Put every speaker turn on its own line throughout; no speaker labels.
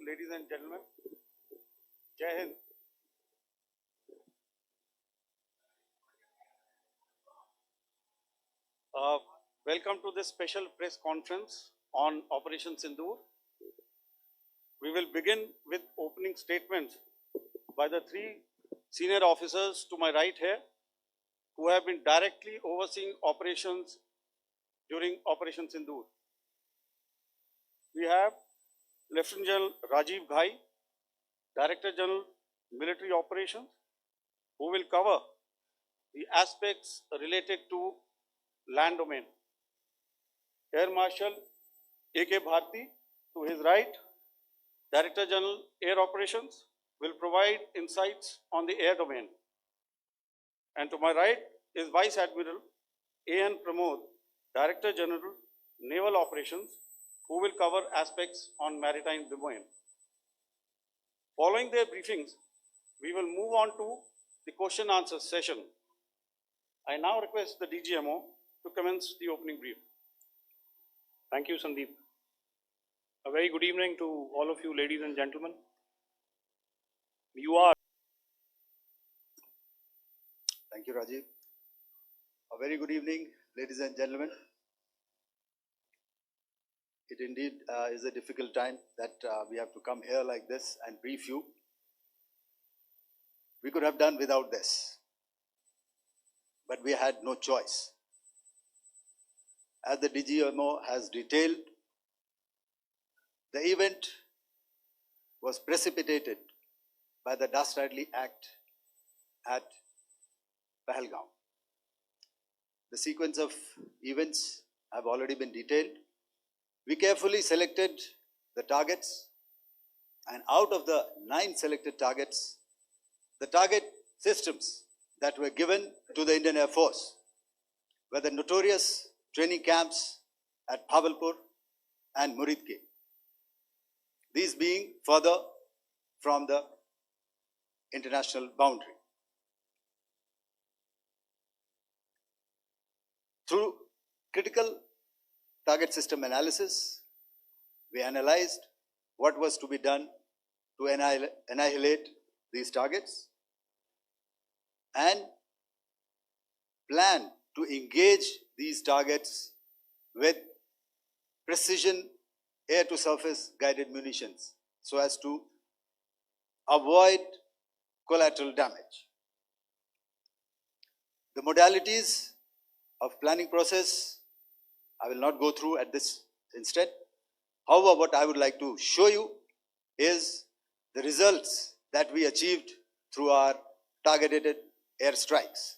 ladies and gentlemen. Jai Hind. Welcome to this special press conference on Operation Sindoor. We will begin with opening statements by the three senior officers to my right here, who have been directly overseeing operations during Operation Sindoor. We have Lieutenant General Rajiv Ghai, Director General Military Operations, who will cover the aspects related to land domain. Air Marshal A.K. Bharti, to his right, Director General Air Operations, will provide insights on the air domain. And to my right is Vice Admiral A.N. Pramod, Director General Naval Operations, who will cover aspects on maritime domain. Following their briefings, we will move on to the question answer session. I now request the DGMO to commence the opening brief.
Thank you, Sandeep. A very good evening to all of you, ladies and gentlemen.
Thank you, Rajiv. A very good evening, ladies and gentlemen. It indeed is a difficult time that we have to come here like this and brief you. We could have done without this, but we had no choice. As the DGMO has detailed, the event was precipitated by the dastardly act at Pahalgam. The sequence of events have already been detailed. We carefully selected the targets, and out of the 9 selected targets, the target systems that were given to the Indian Air Force were the notorious training camps at Bhavalpur and Muridke. These being further from the international boundary. Through critical target system analysis, we analyzed what was to be done to annihilate these targets and plan to engage these targets with precision air-to-surface guided munitions so as to avoid collateral damage. The modalities of planning process I will not go through at this instant. However, what I would like to show you is the results that we achieved through our targeted airstrikes.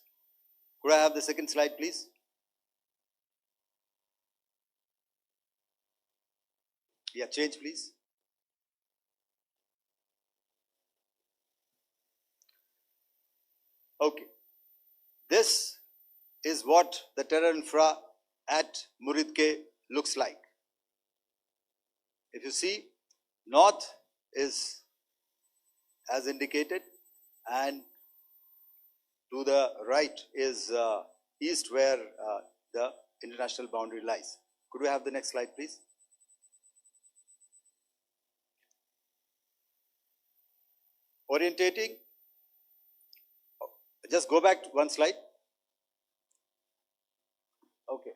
Could I have the second slide, please? Yeah, change, please. Okay. This is what the terror infra at Muridke looks like. If you see, north is as indicated, and to the right is east, where the international boundary lies. Could we have the next slide, please? Orientating. Just go back to one slide. Okay.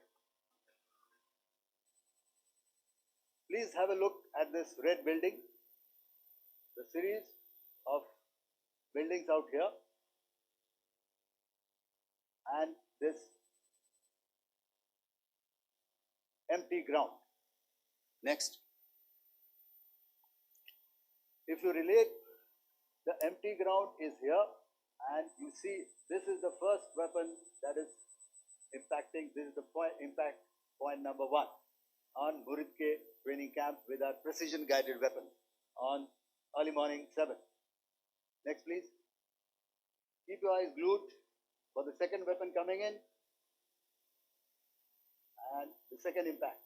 Please have a look at this red building, the series of buildings out here, and this empty ground. Next. If you relate, the empty ground is here, and you see this is the first weapon that is impacting. This is the impact point number 1 on Muridke training camp with our precision guided weapon on early morning 7. Next, please. Keep your eyes glued for the second weapon coming in and the second impact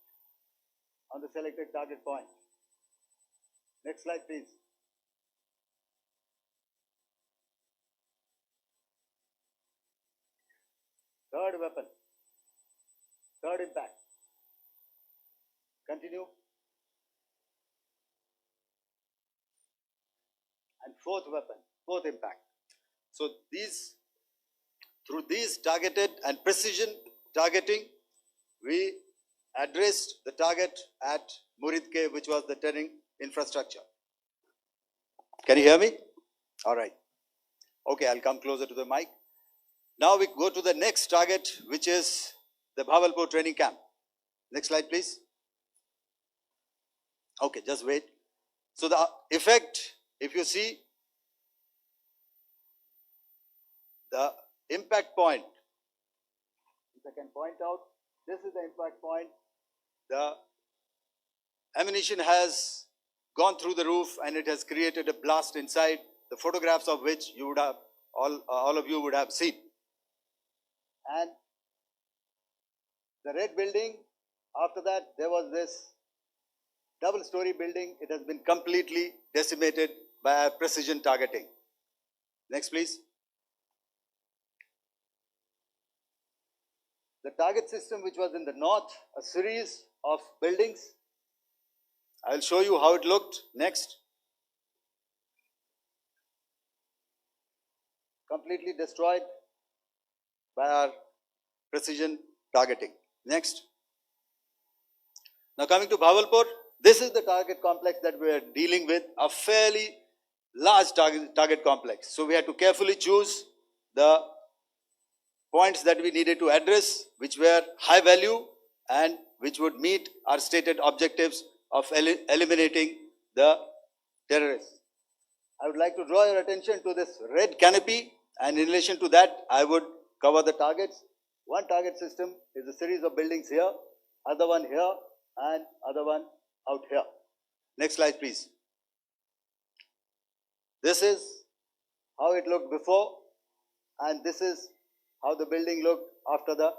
on the selected target point. Next slide, please. Third weapon, third impact. Continue. and fourth weapon, fourth impact. So through these targeted and precision targeting, we addressed the target at Muridke, which was the turning infrastructure. Can you hear me? All right. Okay, I'll come closer to the mic. Now we go to the next target, which is the Bhavalpur training camp. Next slide, please. Okay, just wait. So the effect, if you see, the impact point, if I can point out, this is the impact point. The ammunition has gone through the roof and it has created a blast inside, the photographs of which you would have, all of you would have seen. And the red building, after that, there was this double-story building. It has been completely decimated by precision targeting. Next, please. The target system, which was in the north, a series of buildings. I'll show you how it looked. Next. Completely destroyed by our precision targeting. Next. Now coming to Bhavalpur, this is the target complex that we are dealing with, a fairly large target complex. So we had to carefully choose the points that we needed to address, which were high value and which would meet our stated objectives of eliminating the terrorists. I would like to draw your attention to this red canopy, and in relation to that, I would cover the targets. One target system is a series of buildings here, other one here, and other one out here. Next slide, please. This is how it looked before, and this is how the building looked after the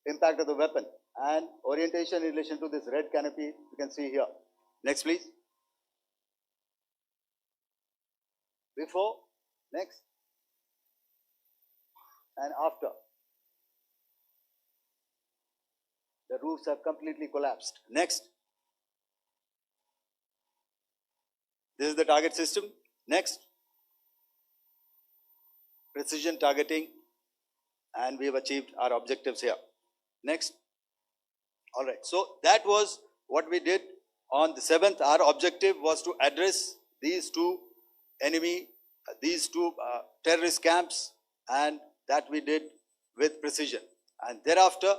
impact of the weapon, and orientation in relation to this red canopy you can see here. Next, please. Before, next, and after. The roofs have completely collapsed. Next. This is the target system. Next. Precision targeting, and we have achieved our objectives here. Next. All right. So that was what we did on the 7th. Our objective was to address these two terrorist camps, and that we did with precision. And thereafter,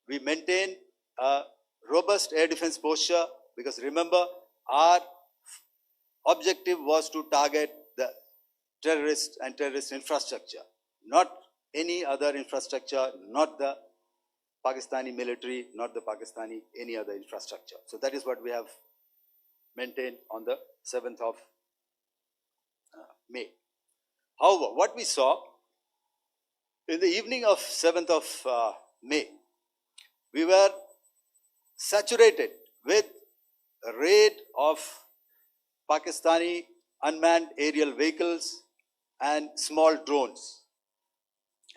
we maintained a robust air defense posture, because remember, our objective was to target the terrorists and terrorist infrastructure, not any other infrastructure, not the Pakistani military, not the Pakistani any other infrastructure. So that is what we have maintained on the 7th of May. However, what we saw in the evening of 7th of May, we were saturated with a raid of Pakistani unmanned aerial vehicles and small drones.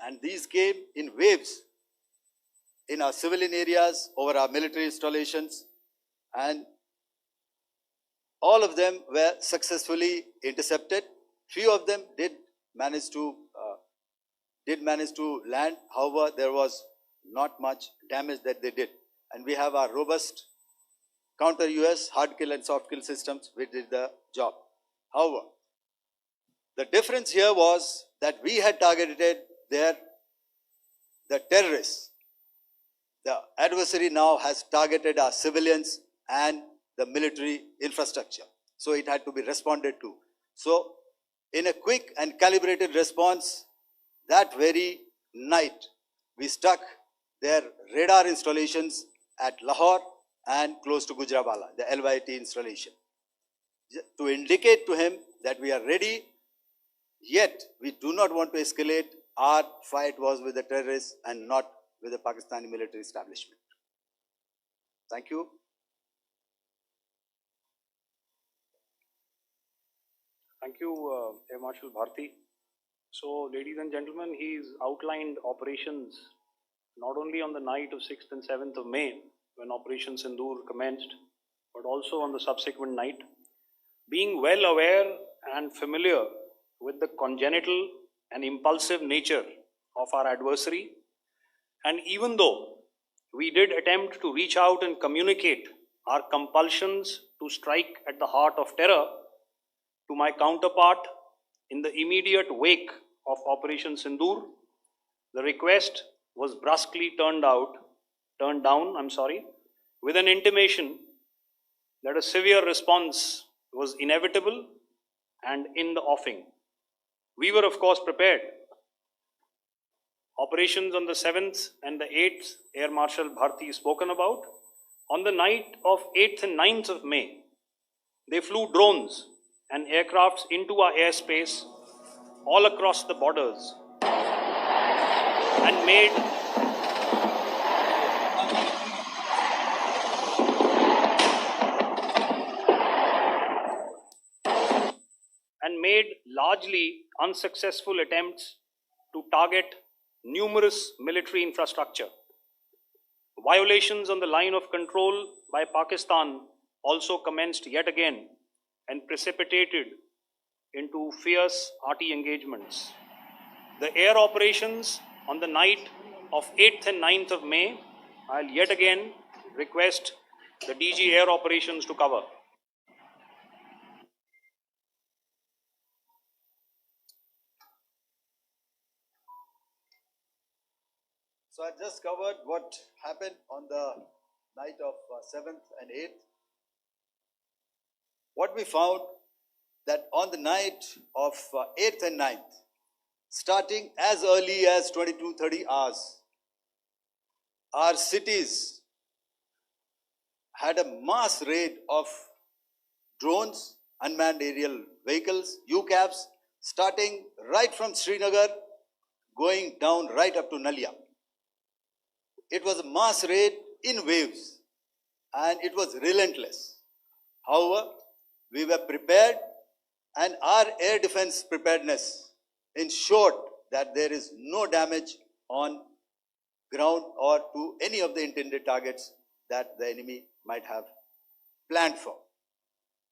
And these came in waves in our civilian areas, over our military installations, and all of them were successfully intercepted. Few of them did manage to land. However, there was not much damage that they did. And we have our robust counter-US hard kill and soft kill systems which did the job. However, the difference here was that we had targeted the terrorists. The adversary now has targeted our civilians and the military infrastructure. So it had to be responded to. So in a quick and calibrated response, that very night, we struck their radar installations at Lahore and close to Gujranwala, the LYT installation, to indicate to him that we are ready, yet we do not want to escalate. Our fight was with the terrorists and not with the Pakistani military establishment. Thank you.
Thank you, Air Marshal Bharti. So, ladies and gentlemen, he's outlined operations not only on the night of 6th and 7th of May, when Operation Sindoor commenced, but also on the subsequent night. Being well aware and familiar with the congenital and impulsive nature of our adversary. And even though we did attempt to reach out and communicate our compulsions to strike at the heart of terror to my counterpart in the immediate wake of Operation Sindoor, the request was brusquely turned down, with an intimation that a severe response was inevitable and in the offing. We were, of course, prepared. Operations on the 7th and the 8th, Air Marshal Bharti spoken about. On the night of 8th and 9th of May, they flew drones and aircrafts into our airspace all across the borders and made largely unsuccessful attempts to target numerous military infrastructure. Violations on the line of control by Pakistan also commenced yet again and precipitated into fierce arty engagements. The air operations on the night of 8th and 9th of May, I'll yet again request the DG Air Operations to cover.
So I just covered what happened on the night of 7th and 8th. What we found that on the night of 8th and 9th, starting as early as 22:30 hours, our cities had a mass raid of drones, unmanned aerial vehicles, UCAVs, starting right from Srinagar, going down right up to Nalia. It was a mass raid in waves and it was relentless. However, we were prepared and our air defense preparedness ensured that there is no damage on ground or to any of the intended targets that the enemy might have planned for.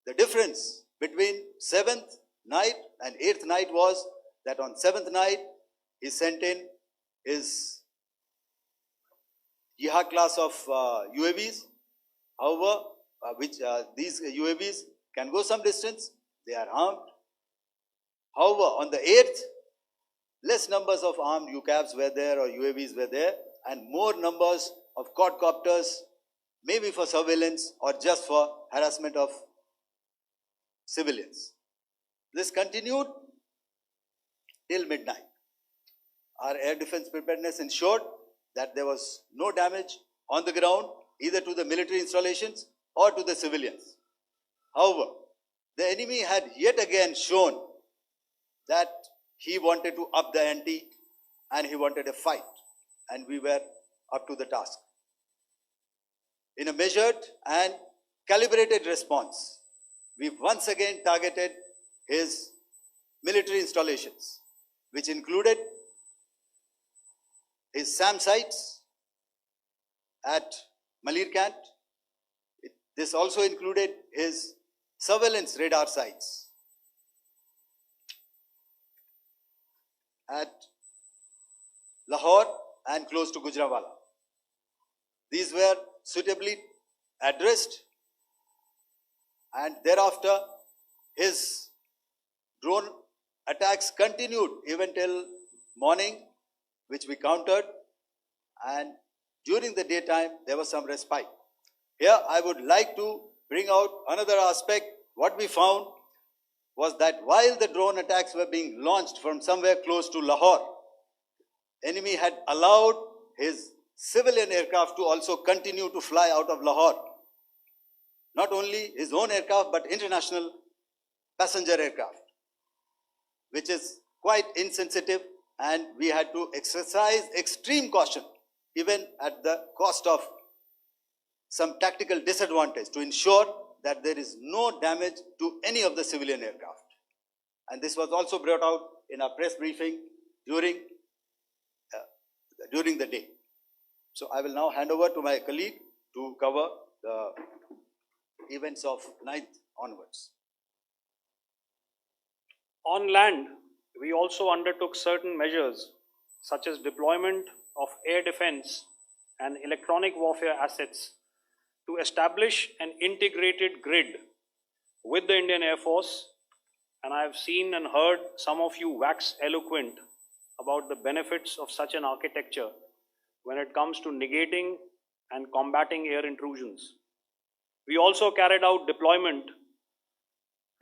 The difference between 7th night and 8th night was that on 7th night, he sent in his Jihad class of UAVs. However, these UAVs can go some distance, they are armed. However, on the 8th, less numbers of armed UCAVs were there or UAVs were there, and more numbers of quadcopters, maybe for surveillance or just for harassment of civilians. This continued till midnight. Our air defense preparedness ensured that there was no damage on the ground, either to the military installations or to the civilians. However, the enemy had yet again shown that he wanted to up the ante and he wanted a fight, and we were up to the task. In a measured and calibrated response, we once again targeted his military installations, which included his SAM sites at Malirkant. This also included his surveillance radar sites at Lahore and close to Gujranwala. These were suitably addressed, and thereafter his drone attacks continued even till morning, which we countered, and during the daytime there was some respite. Here I would like to bring out another aspect. What we found was that while the drone attacks were being launched from somewhere close to Lahore, enemy had allowed his civilian aircraft to also continue to fly out of Lahore. Not only his own aircraft, but international passenger aircraft, which is quite insensitive, and we had to exercise extreme caution, even at the cost of some tactical disadvantage, to ensure that there is no damage to any of the civilian aircraft. And this was also brought out in our press briefing during the day. So I will now hand over to my colleague to cover the events of 9th onwards.
On land, we also undertook certain measures such as deployment of air defense and electronic warfare assets to establish an integrated grid with the Indian Air Force, and I have seen and heard some of you wax eloquent about the benefits of such an architecture when it comes to negating and combating air intrusions. We also carried out deployment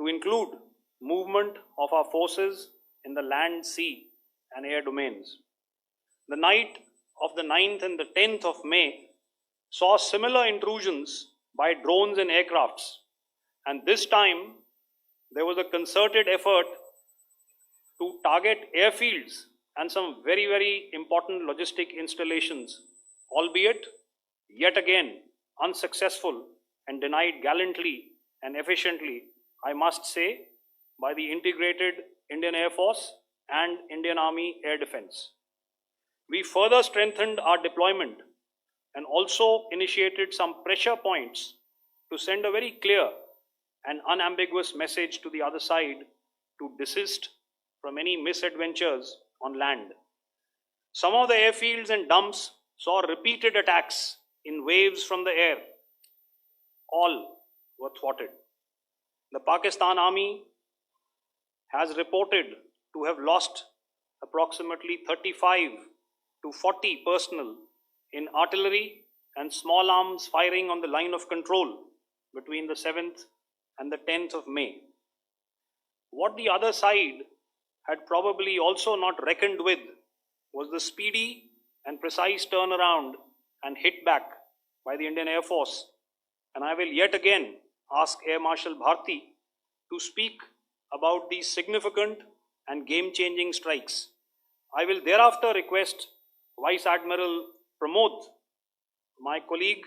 to include movement of our forces in the land, sea, and air domains. The night of the 9th and the 10th of May saw similar intrusions by drones and aircrafts, and this time there was a concerted effort to target airfields and some very, very important logistic installations, albeit yet again unsuccessful and denied gallantly and efficiently, I must say, by the integrated Indian Air Force and Indian Army Air Defense. We further strengthened our deployment and also initiated some pressure points to send a very clear and unambiguous message to the other side to desist from any misadventures on land. Some of the airfields and dumps saw repeated attacks in waves from the air. All were thwarted. The Pakistan Army has reported to have lost approximately 35 to 40 personnel in artillery and small arms firing on the line of control between the 7th and the 10th of May. What the other side had probably also not reckoned with was the speedy and precise turnaround and hit back by the Indian Air Force. And I will yet again ask Air Marshal Bharti to speak about these significant and game-changing strikes. I will thereafter request Vice Admiral Pramod, my colleague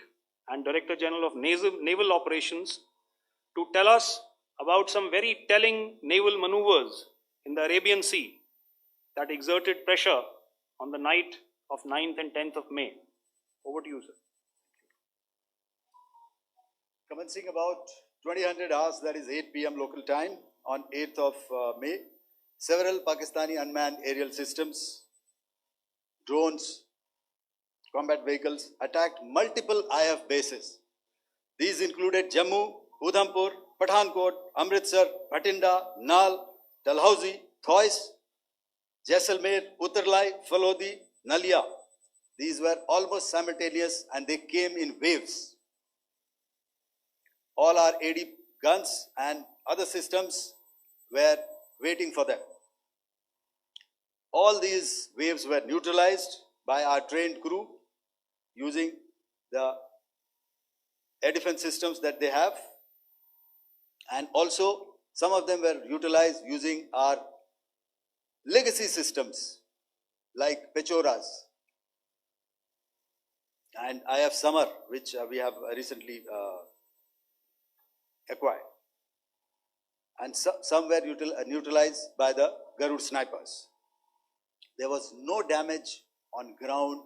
and Director General of Naval Operations, to tell us about some very telling naval maneuvers in the Arabian Sea that exerted pressure on the night of 9th and 10th of May. Over to you, sir.
Commencing about 2000 hours, that is 8 p.m. local time, on 8th of May, several Pakistani unmanned aerial systems, drones, combat vehicles attacked multiple IF bases. These included Jammu, Udhampur, Pathankot, Amritsar, Bhatinda, Nal, Dalhousie, Thois, Jaisalmer, Uttarlai, Falodi, Nalia. These were almost simultaneous and they came in waves. All our AD guns and other systems were waiting for them. All these waves were neutralized by our trained crew using the air defense systems that they have, and also some of them were utilized using our legacy systems like Pechoras and IF Samar, which we have recently acquired. And some were neutralized by the Garud snipers. There was no damage on ground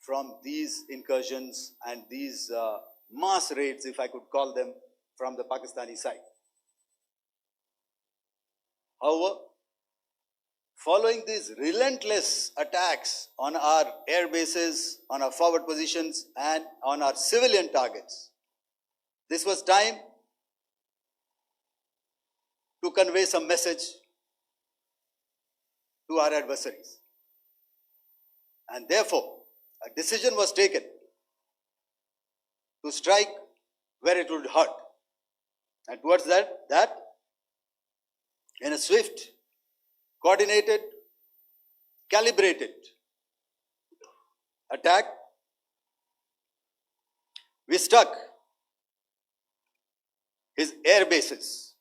from these incursions and these mass raids, if I could call them, from the Pakistani side. However, following these relentless attacks on our air bases, on our forward positions, and on our civilian targets, this was time to convey some message to our adversaries. And therefore, a decision was taken to strike where it would hurt. And towards that in a swift, coordinated, calibrated attack, we struck his air bases,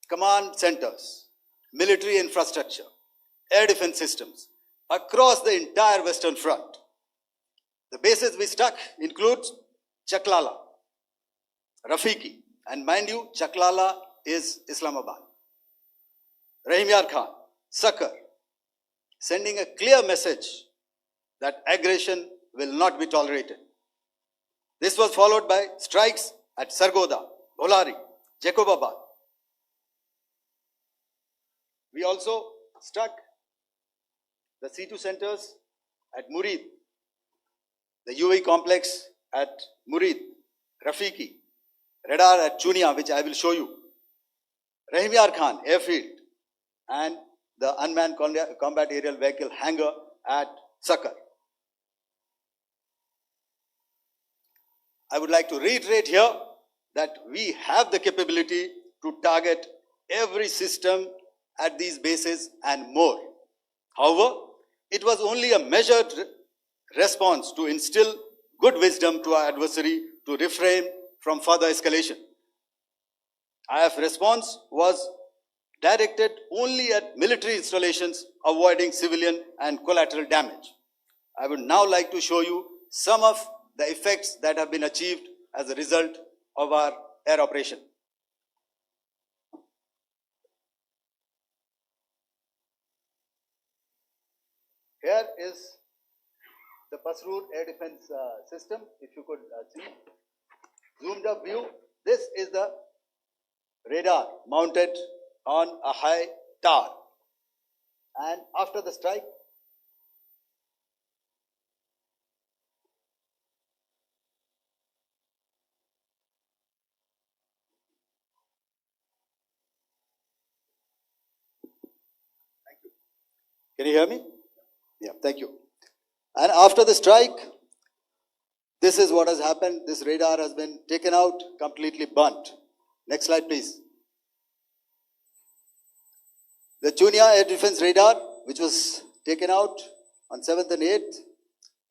command centers, military infrastructure, air defense systems across the entire Western Front. The bases we struck include Chaklala, Rafiki, and mind you, Chaklala is Islamabad, Rahim Yar Khan, Sakar, sending a clear message that aggression will not be tolerated. This was followed by strikes at Sargoda, Bholari, Jacobabad. We also struck the C2 centers at Murid, the UAE complex at Murid, Rafiki, radar at Chunia, which I will show you, Rahim Yar Khan airfield, and the unmanned combat aerial vehicle hangar at Sakar. I would like to reiterate here that we have the capability to target every system at these bases and more. However, it was only a measured response to instill good wisdom to our adversary to refrain from further escalation. IF response was directed only at military installations, avoiding civilian and collateral damage. I would now like to show you some of the effects that have been achieved as a result of our air operation. Here is the Pasroor air defense system, if you could see. Zoomed up view. This is the radar mounted on a high tower. And after the strike, can you hear me? Yeah, thank you. And after the strike, this is what has happened. This radar has been taken out, completely burnt. Next slide, please. The Chunia air defense radar, which was taken out on 7th and 8th.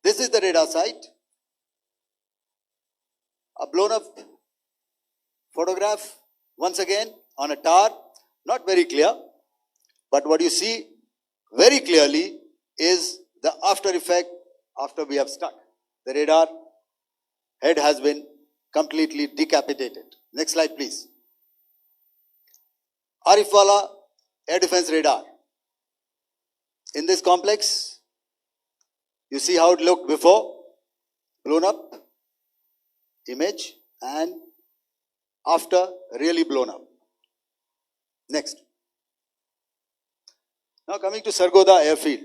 This is the radar site. A blown up photograph, once again, on a tower. Not very clear, but what you see very clearly is the after effect after we have struck. The radar head has been completely decapitated. Next slide, please. Arifwala air defense radar. In this complex, you see how it looked before, blown up image, and after really blown up. Next. Now coming to Sargodha airfield.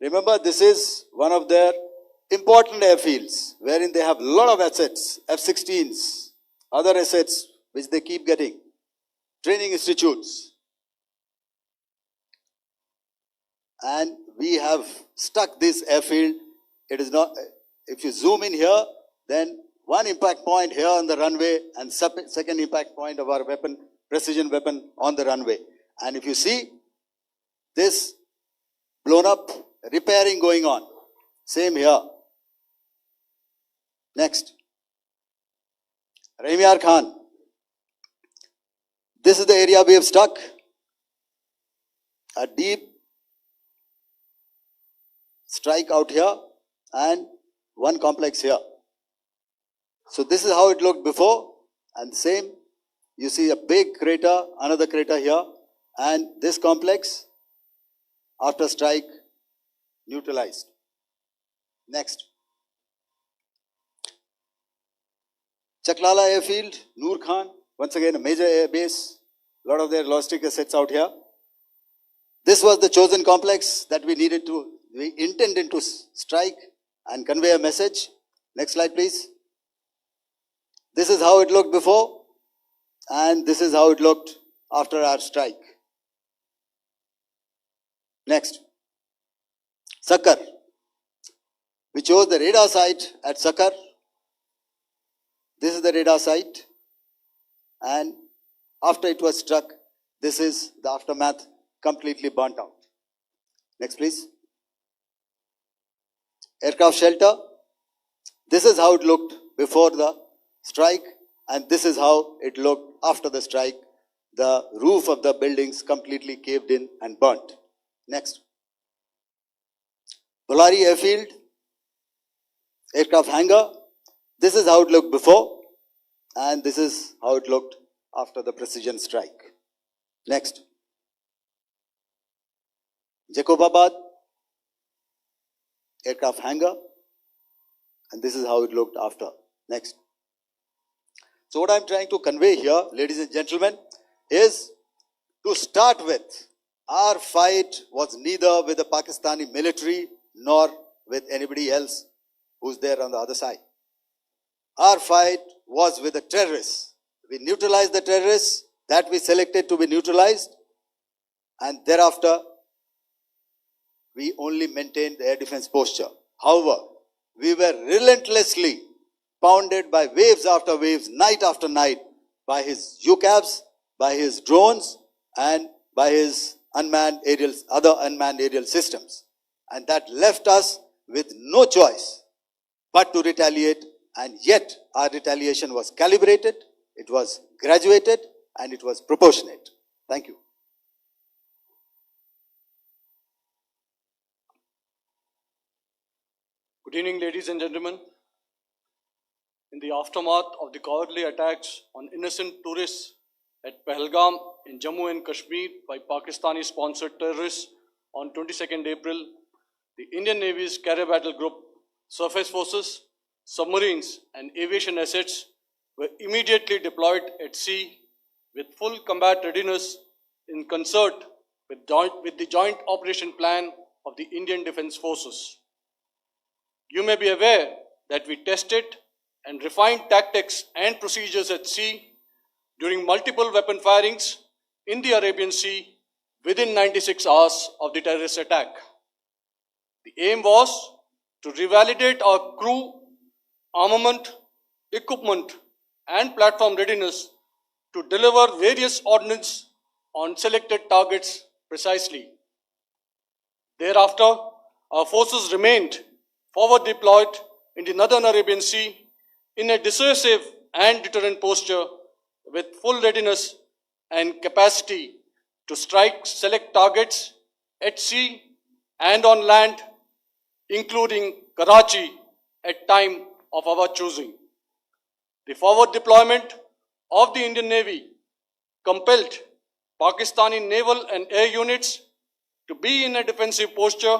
Remember, this is one of their important airfields wherein they have a lot of assets, F-16s, other assets which they keep getting, training institutes. And we have stuck this airfield. It is not, if you zoom in here, then one impact point here on the runway and second impact point of our weapon, precision weapon on the runway. And if you see this blown up, repairing going on. Same here. Next. Rahim Yar Khan. This is the area we have struck. A deep strike out here and one complex here. So this is how it looked before, and same. You see a big crater, another crater here, and this complex after strike neutralized. Next. Chaklala airfield, Noor Khan, once again a major air base, a lot of their logistic assets out here. This was the chosen complex that we intended to strike and convey a message. Next slide, please. This is how it looked before, and this is how it looked after our strike. Next. Sakar. We chose the radar site at Sakar. This is the radar site, and after it was struck, this is the aftermath, completely burnt out. Next, please. Aircraft shelter. This is how it looked before the strike, and this is how it looked after the strike. The roof of the buildings completely caved in and burnt. Next. Bolari airfield, aircraft hangar. This is how it looked before, and this is how it looked after the precision strike. Next. Jacobabad, aircraft hangar, and this is how it looked after. Next. So what I'm trying to convey here, ladies and gentlemen, is to start with, Our fight was neither with the Pakistani military nor with anybody else who's there on the other side. Our fight was with the terrorists. We neutralized the terrorists that we selected to be neutralized, and thereafter we only maintained the air defense posture. However, we were relentlessly pounded by waves after waves, night after night, by his UCAVs, by his drones, and by his other unmanned aerial systems. And that left us with no choice but to retaliate, and yet our retaliation was calibrated, it was graduated, and it was proportionate. Thank you.
Good evening, ladies and gentlemen. In the aftermath of the cowardly attacks on innocent tourists at Pahalgam in Jammu and Kashmir by Pakistani-sponsored terrorists on 22nd April, the Indian Navy's Carrier Battle Group, surface forces, submarines, and aviation assets were immediately deployed at sea with full combat readiness in concert with the Joint Operation Plan of the Indian Defence Forces. You may be aware that we tested and refined tactics and procedures at sea during multiple weapon firings in the Arabian Sea within 96 hours of the terrorist attack. The aim was to revalidate our crew, armament, equipment, and platform readiness to deliver various ordnance on selected targets precisely. Thereafter, our forces remained forward deployed in the Northern Arabian Sea in a dissuasive and deterrent posture with full readiness and capacity to strike select targets at sea and on land, including Karachi at time of our choosing. The forward deployment of the Indian Navy compelled Pakistani naval and air units to be in a defensive posture,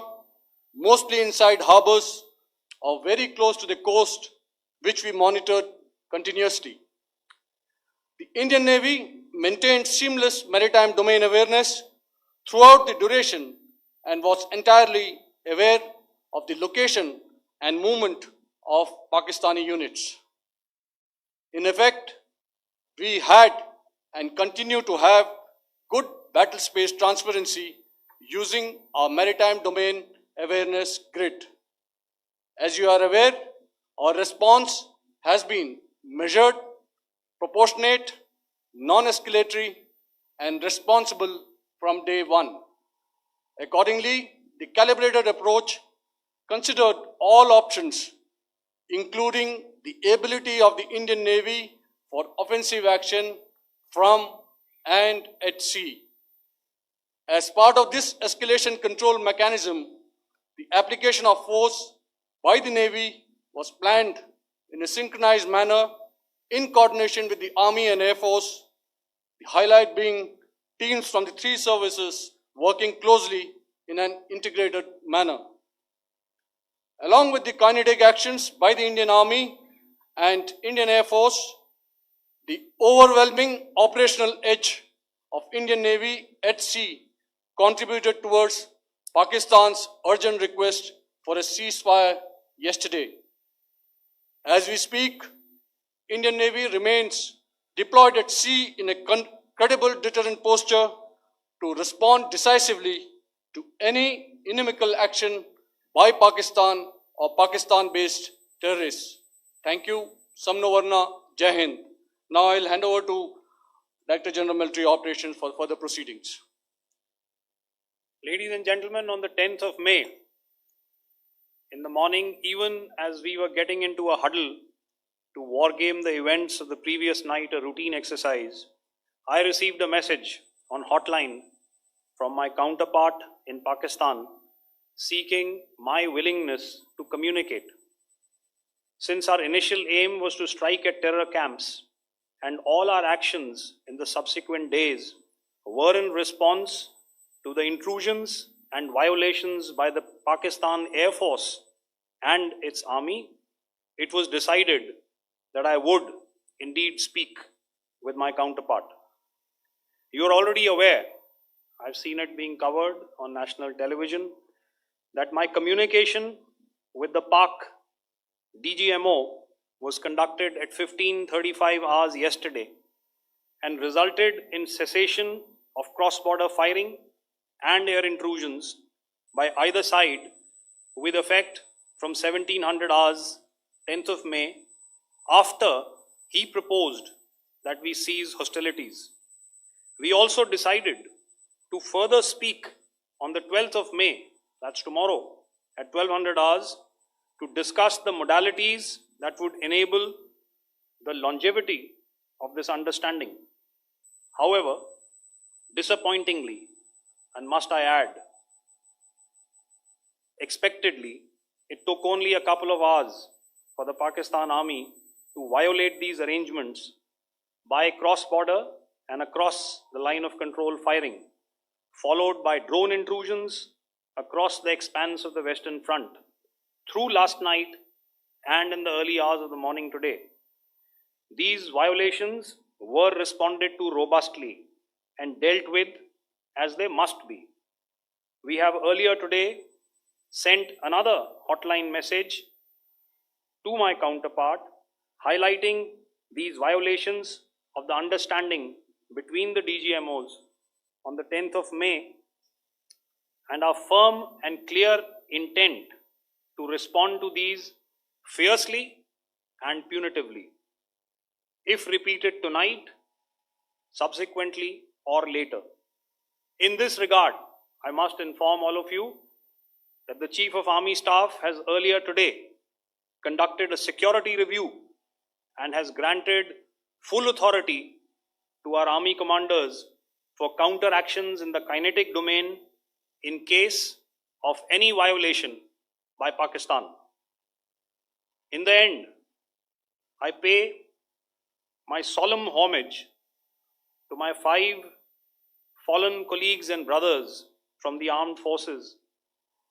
mostly inside harbors or very close to the coast, which we monitored continuously. The Indian Navy maintained seamless maritime domain awareness throughout the duration and was entirely aware of the location and movement of Pakistani units. In effect, we had and continue to have good battle space transparency using our maritime domain awareness grid. As you are aware, our response has been measured, proportionate, non-escalatory, and responsible from day one. Accordingly, the calibrated approach considered all options, including the ability of the Indian Navy for offensive action from and at sea. As part of this escalation control mechanism, the application of force by the Navy was planned in a synchronized manner in coordination with the Army and Air Force, the highlight being teams from the three services working closely in an integrated manner. Along with the kinetic actions by the Indian Army and Indian Air Force, the overwhelming operational edge of Indian Navy at sea contributed towards Pakistan's urgent request for a ceasefire yesterday. As we speak, Indian Navy remains deployed at sea in a credible deterrent posture to respond decisively to any inimical action by Pakistan or Pakistan-based terrorists. Thank you. Samno Varna, Jai Hind. Now I'll hand over to Director General Military Operations for further proceedings.
Ladies and gentlemen, on the 10th of May, in the morning, even as we were getting into a huddle to wargame the events of the previous night, a routine exercise, I received a message on hotline from my counterpart in Pakistan seeking my willingness to communicate. Since our initial aim was to strike at terror camps, and all our actions in the subsequent days were in response to the intrusions and violations by the Pakistan Air Force and its army, it was decided that I would indeed speak with my counterpart. You are already aware, I've seen it being covered on national television, that my communication with the Pak DGMO was conducted at 15:35 hours yesterday and resulted in cessation of cross-border firing and air intrusions by either side with effect from 1700 hours 10th of May, after he proposed that we cease hostilities. We also decided to further speak on the 12th of May, that's tomorrow, at 1200 hours, to discuss the modalities that would enable the longevity of this understanding. However, disappointingly, and must I add, expectedly, it took only a couple of hours for the Pakistan Army to violate these arrangements by cross-border and across the line of control firing, followed by drone intrusions across the expanse of the Western Front through last night and in the early hours of the morning today. These violations were responded to robustly and dealt with as they must be. We have earlier today sent another hotline message to my counterpart highlighting these violations of the understanding between the DGMOs on the 10th of May and our firm and clear intent to respond to these fiercely and punitively, if repeated tonight, subsequently, or later. In this regard, I must inform all of you that the Chief of Army Staff has earlier today conducted a security review and has granted full authority to our Army commanders for counter actions in the kinetic domain in case of any violation by Pakistan. In the end, I pay my solemn homage to my 5 fallen colleagues and brothers from the armed forces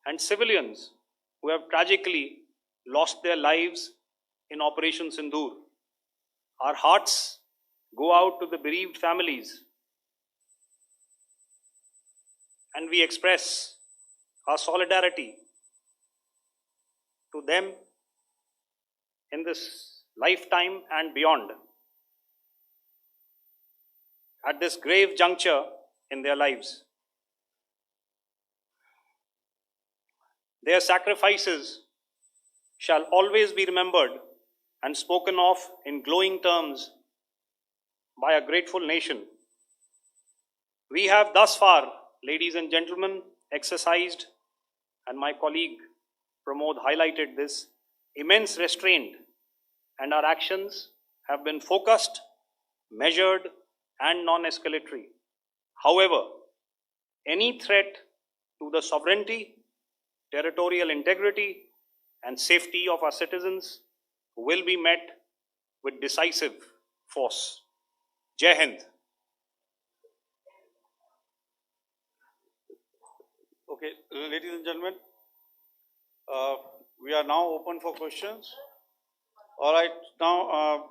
and civilians who have tragically lost their lives in Operation Sindoor. Our hearts go out to the bereaved families, and we express our solidarity to them in this lifetime and beyond, at this grave juncture in their lives. Their sacrifices shall always be remembered and spoken of in glowing terms by a grateful nation. We have thus far, ladies and gentlemen, exercised, and my colleague Pramod highlighted this, immense restraint, and our actions have been focused, measured, and non-escalatory. However, any threat to the sovereignty, territorial integrity, and safety of our citizens will be met with decisive force. Jai Hind.
Okay, ladies and gentlemen, we are now open for questions. All right, now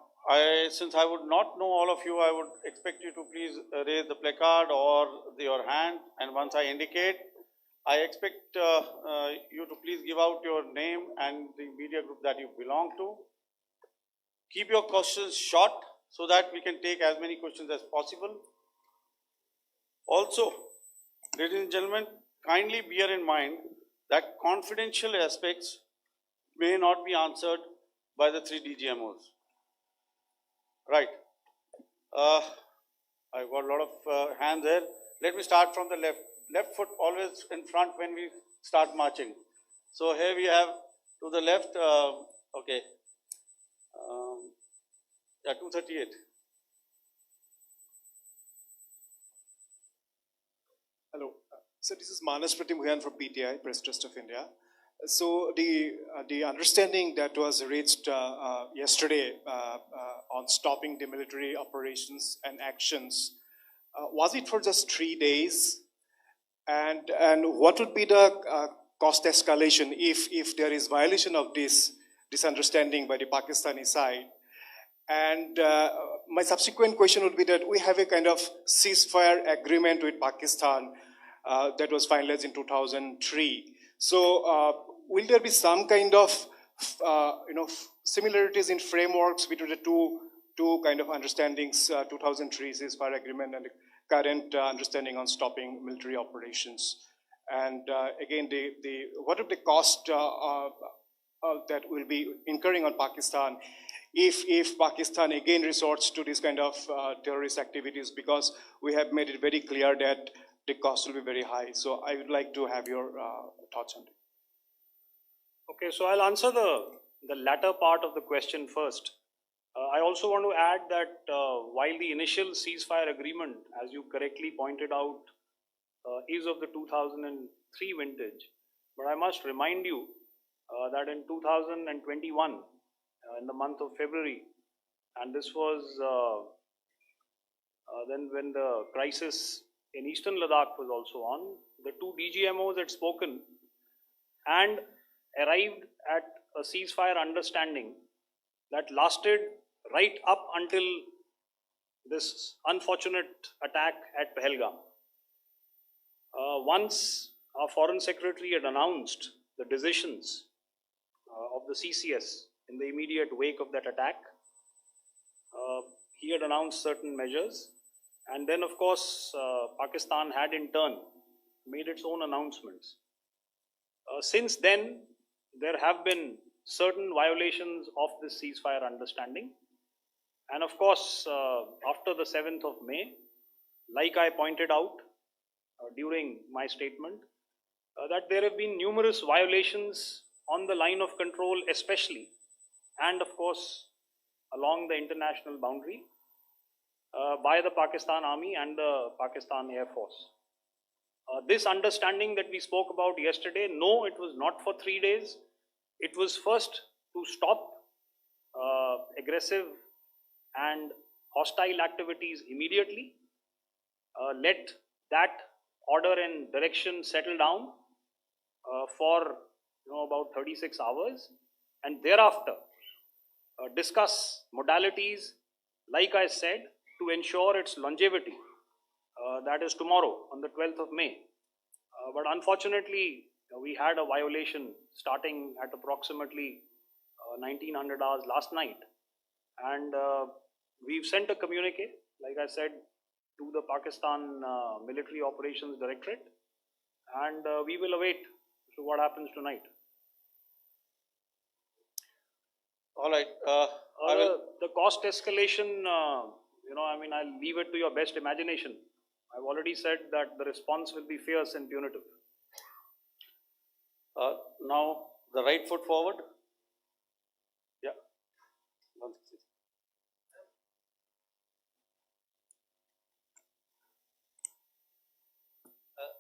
since I would not know all of you, I would expect you to please raise the placard or your hand, and once I indicate, I expect you to please give out your name and the media group that you belong to. Keep your questions short so that we can take as many questions as possible. Also, ladies and gentlemen, kindly bear in mind that confidential aspects may not be answered by the 3 DGMOs. Right. I've got a lot of hands there. Let me start from the left. Left foot always in front when we start marching. So here we have to the left, okay, yeah, 238.
Hello. So this is Manas Pratimhuyan from PTI, Press Trust of India. So the understanding that was reached yesterday on stopping the military operations and actions, was it for just 3 days? And what would be the cost escalation if there is violation of this understanding by the Pakistani side? And my subsequent question would be that we have a kind of ceasefire agreement with Pakistan that was finalized in 2003. So will there be some kind of similarities in frameworks between the two kind of understandings, 2003 ceasefire agreement and the current understanding on stopping military operations? And again, what are the cost that will be incurring on Pakistan if Pakistan again resorts to this kind of terrorist activities, because we have made it very clear that the cost will be very high. So I would like to have your thoughts on it.
Okay, so I'll answer the latter part of the question first. I also want to add that while the initial ceasefire agreement, as you correctly pointed out, is of the 2003 vintage, but I must remind you that in 2021, in the month of February, and this was then when the crisis in eastern Ladakh was also on, the two DGMOs had spoken and arrived at a ceasefire understanding that lasted right up until this unfortunate attack at Pahalgam. Once our Foreign Secretary had announced the decisions of the CCS in the immediate wake of that attack, he had announced certain measures, and then of course Pakistan had in turn made its own announcements. Since then, there have been certain violations of this ceasefire understanding, and of course after the 7th of May, like I pointed out during my statement, that there have been numerous violations on the line of control especially, and of course along the international boundary by the Pakistan Army and the Pakistan Air Force. This understanding that we spoke about yesterday, no, it was not for 3 days. It was first to stop aggressive and hostile activities immediately, let that order and direction settle down for about 36 hours, and thereafter discuss modalities, like I said, to ensure its longevity. That is tomorrow on the 12th of May. But unfortunately, we had a violation starting at approximately 1900 hours last night, and we've sent a communique, like I said, to the Pakistan Military Operations Directorate, and we will await what happens tonight.
All right.
The cost escalation, I'll leave it to your best imagination. I've already said that the response will be fierce and punitive.
Now, the right foot forward. Yeah.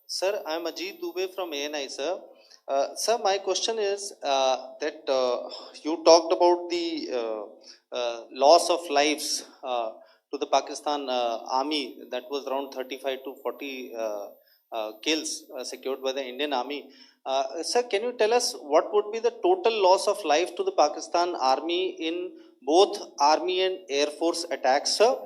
Sir, I am Ajit Dubey from ANI, sir. Sir, my question is that you talked about the loss of lives to the Pakistan army, that was around 35 to 40 kills secured by the Indian army. Sir, can you tell us what would be the total loss of life to the Pakistan army in both army and air force attacks, sir?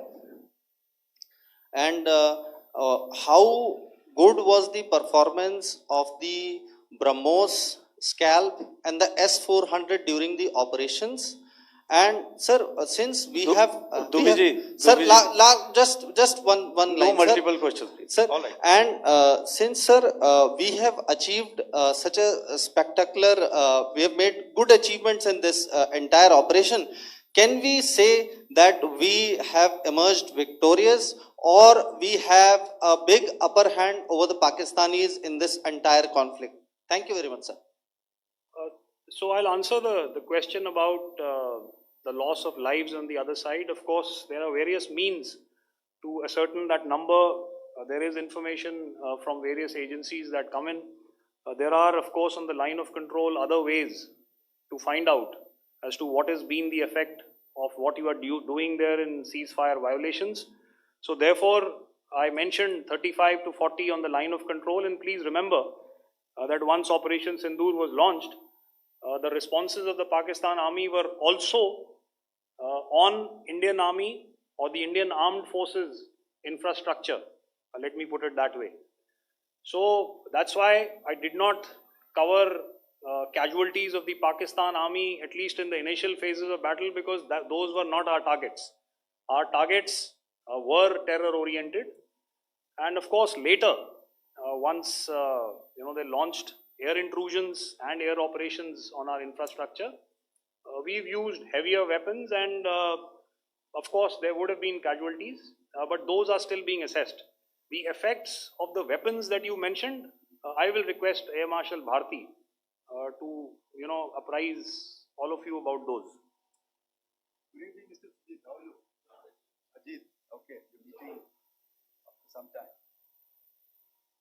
And how good was the performance of the BrahMos, Scalp and the S-400 during the operations? And sir, since we have sir, just one line,
no multiple questions, please.
Sir,
all right.
and since sir, we have achieved such a spectacular, we have made good achievements in this entire operation, can we say that we have emerged victorious, or we have a big upper hand over the Pakistanis in this entire conflict? Thank you very much, sir.
So I'll answer the question about the loss of lives on the other side. Of course, there are various means to ascertain that number. There is information from various agencies that come in. There are, of course, on the line of control, other ways to find out as to what has been the effect of what you are doing there in ceasefire violations. So therefore, I mentioned 35 to 40 on the line of control, and please remember that once Operation Sindoor was launched, the responses of the Pakistan Army were also on Indian Army or the Indian Armed Forces infrastructure. Let me put it that way. So that's why I did not cover casualties of the Pakistan army, at least in the initial phases of battle, because those were not our targets. Our targets were terror oriented. And of course, later, once they launched air intrusions and air operations on our infrastructure, we've used heavier weapons, and of course, there would have been casualties, but those are still being assessed. The effects of the weapons that you mentioned, I will request Air Marshal Bharti to apprise all of you about those.
Good evening, Mr. Ajit. How are you? Ajit, okay, you're meeting after some time.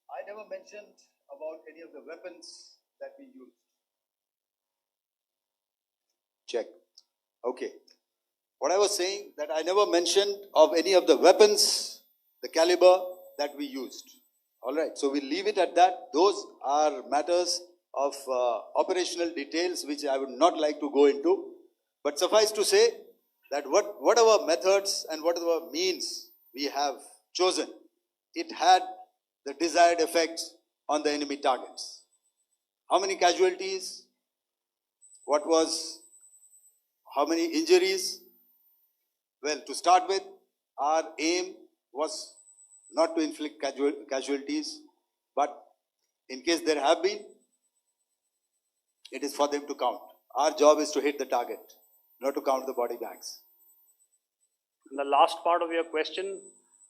I never mentioned about any of the weapons that we used. Check. Okay. What I was saying, that I never mentioned of any of the weapons, the caliber that we used. All right, so we'll leave it at that. Those are matters of operational details which I would not like to go into. But suffice to say that whatever methods and whatever means we have chosen, it had the desired effects on the enemy targets. How many casualties? How many injuries? Well, to start with, our aim was not to inflict casualties, but in case there have been, it is for them to count. Our job is to hit the target, not to count the body bags.
And the last part of your question,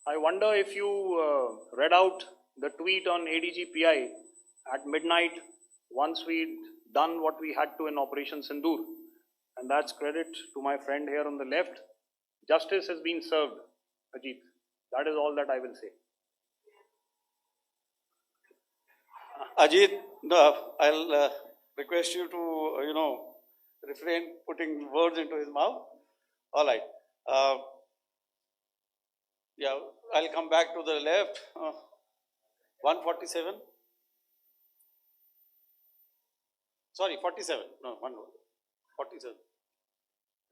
I wonder if you read out the tweet on ADGPI at midnight once we'd done what we had to in Operation Sindoor. And that's credit to my friend here on the left. Justice has been served, Ajit. That is all that I will say.
Ajit, I'll request you to, refrain putting words into his mouth. All right. Yeah, I'll come back to the left. 147. Sorry, 47. No, 47.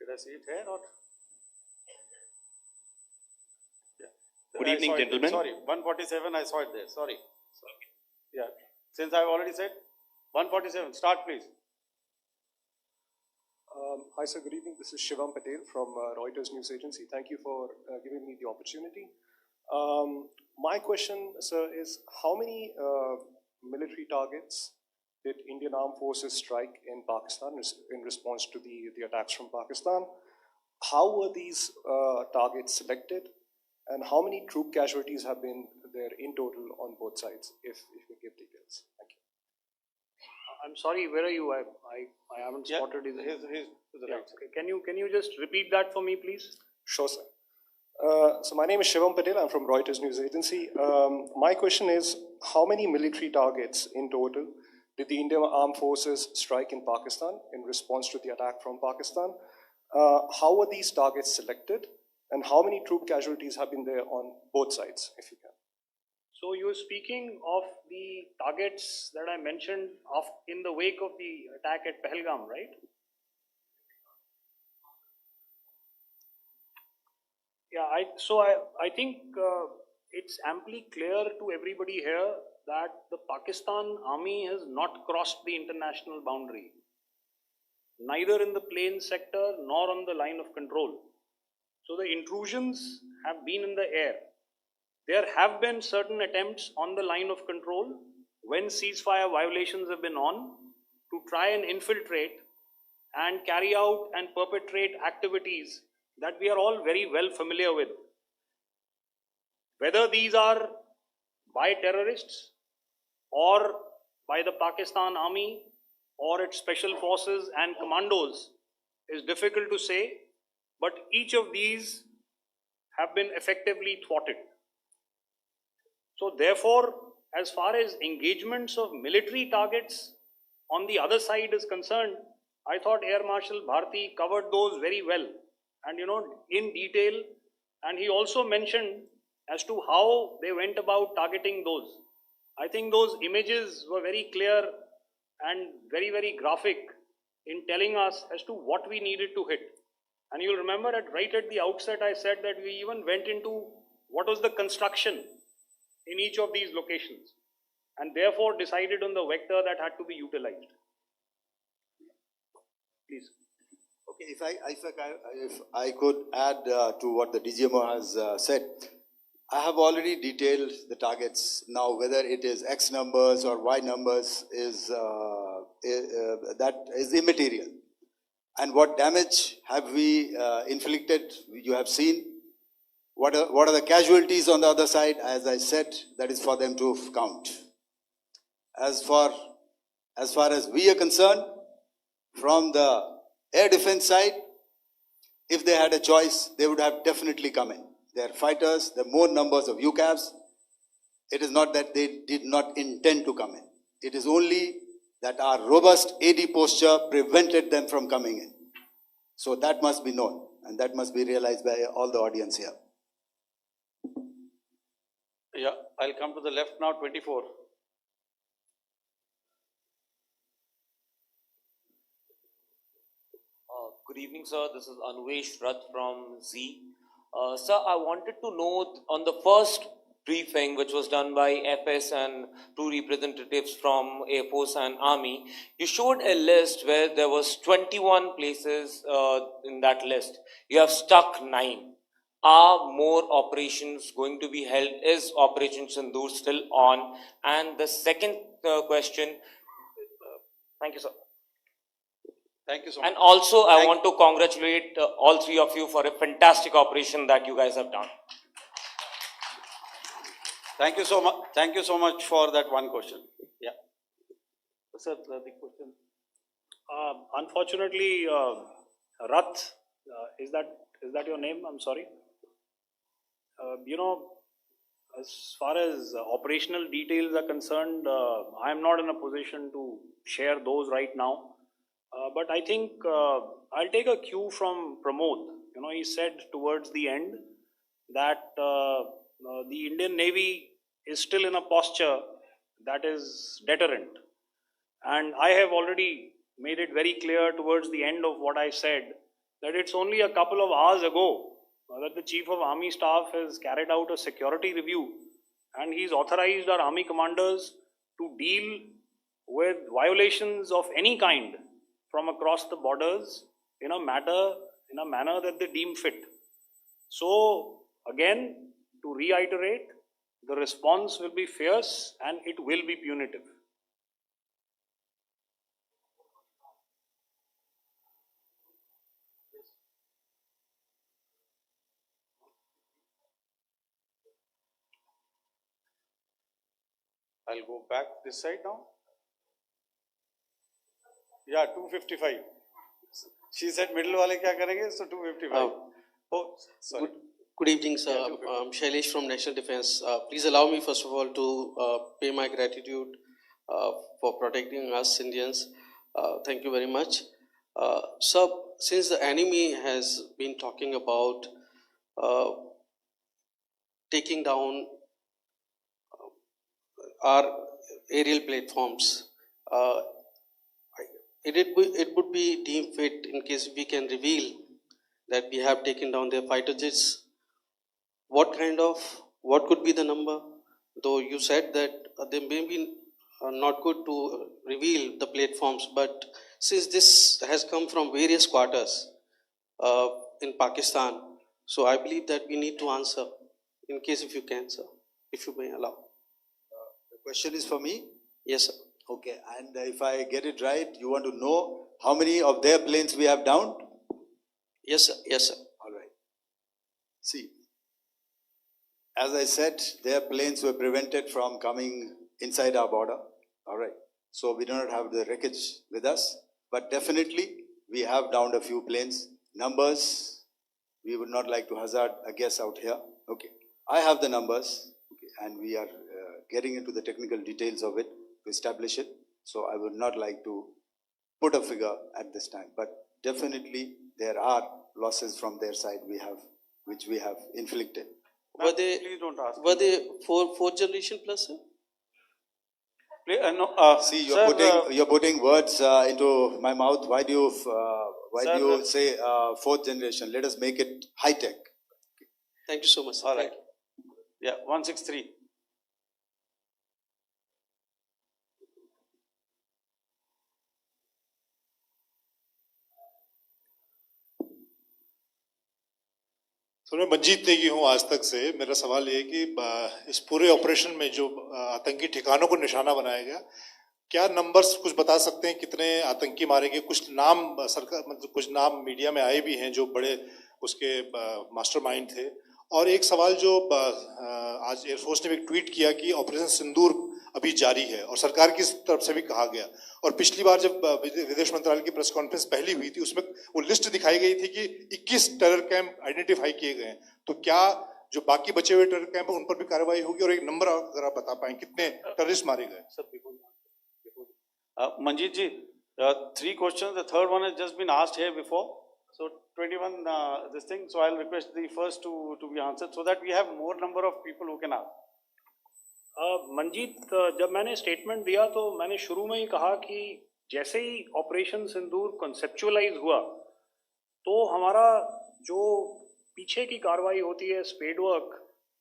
Did I see it here or? Yeah.
Good
I
evening,
saw it there.
gentlemen.
Sorry, 147, I saw it there. Sorry. Yeah. Since I've already said 147, start please.
Hi, sir. Good evening. This is Shivam Patel from Reuters News Agency. Thank you for giving me the opportunity. My question, sir, is how many military targets did Indian Armed Forces strike in Pakistan in response to the attacks from Pakistan? How were these targets selected? And how many troop casualties have been there in total on both sides, if you give details? Thank you.
I'm sorry, where are you? I haven't
Yeah,
spotted his.
he's to the
Yeah,
right.
okay. Can you just repeat that for me, please?
Sure, sir. So my name is Shivam Patel. I'm from Reuters News Agency. My question is, how many military targets in total did the Indian Armed Forces strike in Pakistan in response to the attack from Pakistan? How were these targets selected? And how many troop casualties have been there on both sides, if you can?
So you're speaking of the targets that I mentioned in the wake of the attack at Pahalgam, right? Yeah, I think it's amply clear to everybody here that the Pakistan army has not crossed the international boundary, neither in the plain sector nor on the line of control. So the intrusions have been in the air. There have been certain attempts on the line of control when ceasefire violations have been on to try and infiltrate and carry out and perpetrate activities that we are all very well familiar with. Whether these are by terrorists or by the Pakistan army or its special forces and commandos is difficult to say, but each of these have been effectively thwarted. So therefore, as far as engagements of military targets on the other side is concerned, I thought Air Marshal Bharti covered those very well and in detail, and he also mentioned as to how they went about targeting those. I think those images were very clear and very, very graphic in telling us as to what we needed to hit. And you'll remember right at the outset I said that we even went into what was the construction in each of these locations. and therefore decided on the vector that had to be utilized. Please.
Okay, if I could add to what the DGMO has said, I have already detailed the targets. Now, whether it is X numbers or Y numbers is that is immaterial. And what damage have we inflicted? You have seen. What are the casualties on the other side? As I said, that is for them to count. As far as we are concerned, from the air defense side, if they had a choice, they would have definitely come in. They are fighters, there are more numbers of UCAVs. It is not that they did not intend to come in. It is only that our robust AD posture prevented them from coming in. So that must be known, and that must be realized by all the audience here.
Yeah, I'll come to the left now, 24.
Good evening, sir. This is Anvesh Rath from Z. Sir, I wanted to know on the first briefing, which was done by FS and two representatives from Air Force and Army, you showed a list where there was 21 places in that list. You have stuck 9. Are more operations going to be held? Is Operation Sindoor still on? And the second question, thank you, sir.
Thank you so much.
And also, I want to congratulate all three of you for a fantastic operation that you guys have done.
Thank you so much. Thank you so much for that one question. Yeah.
Sir, the question.
Unfortunately, Rath, is that your name? I'm sorry. As far as operational details are concerned, I am not in a position to share those right now. But I think I'll take a cue from Pramod. He said towards the end that the Indian Navy is still in a posture that is deterrent. And I have already made it very clear towards the end of what I said that it's only a couple of hours ago that the Chief of Army Staff has carried out a security review, and he's authorized our Army commanders to deal with violations of any kind from across the borders in a manner that they deem fit. So again, to reiterate, the response will be fierce and it will be punitive.
I'll go back this side now. Yeah, 255. She said middle wale kya karenge, so 255. Oh, sorry.
Good evening, sir. I'm Shailesh from National Defense. Please allow me, first of all, to pay my gratitude for protecting us Indians. Thank you very much. Sir, since the enemy has been talking about taking down our aerial platforms, it would be deemed fit in case we can reveal that we have taken down their fighter jets. What could be the number? Though you said that they may be not good to reveal the platforms, but since this has come from various quarters in Pakistan, so I believe that we need to answer, in case if you can, sir, if you may allow.
The question is for me?
Yes, sir.
Okay, and if I get it right, you want to know how many of their planes we have downed?
Yes, sir. Yes, sir.
All right. See, as I said, their planes were prevented from coming inside our border. All right. So we do not have the wreckage with us, but definitely we have downed a few planes. Numbers, we would not like to hazard a guess out here. Okay. I have the numbers, okay, and we are getting into the technical details of it to establish it. So I would not like to put a figure at this time, but definitely there are losses from their side which we have inflicted.
Were they,
Please don't ask.
were they fourth generation plus, sir?
No,
See,
sir,
you're putting words into my mouth. Why do
Sir,
you say fourth generation? Let us make it high tech.
Thank you so much, sir.
all
Thank
right.
you.
Yeah, 163.
तो मैं मंजीत नेगी हूँ आज तक से। मेरा सवाल ये है कि इस पूरे ऑपरेशन में जो आतंकी ठिकानों को निशाना बनाया गया, क्या नंबर्स कुछ बता सकते हैं कितने आतंकी मारे गए? कुछ नाम सरकार मतलब कुछ नाम मीडिया में आए भी हैं जो बड़े उसके मास्टरमाइंड थे। और एक सवाल जो आज एयरफोर्स ने भी ट्वीट किया कि ऑपरेशन सिंदूर अभी जारी है और सरकार की तरफ से भी कहा गया। और पिछली बार जब विदेश मंत्रालय की प्रेस कॉन्फ्रेंस पहली हुई थी उसमें वो लिस्ट दिखाई गई थी कि 21 टेरर कैंप आइडेंटिफाई किए गए हैं। तो क्या जो बाकी बचे हुए टेरर कैंप है उन पर भी कार्रवाई होगी? और एक नंबर अगर आप बता पाएं कितने टेररिस्ट मारे गए?
Manjeet ji, 3 questions. The third one has just been asked here before. So 21 this thing. So I'll request the first to be answered so that we have more number of people who can ask.
Manjeet, जब मैंने statement दिया तो मैंने शुरू में ही कहा कि जैसे ही ऑपरेशन सिंदूर कॉन्सेप्चुअलाइज हुआ तो हमारा जो पीछे की कार्रवाई होती है स्पेड वर्क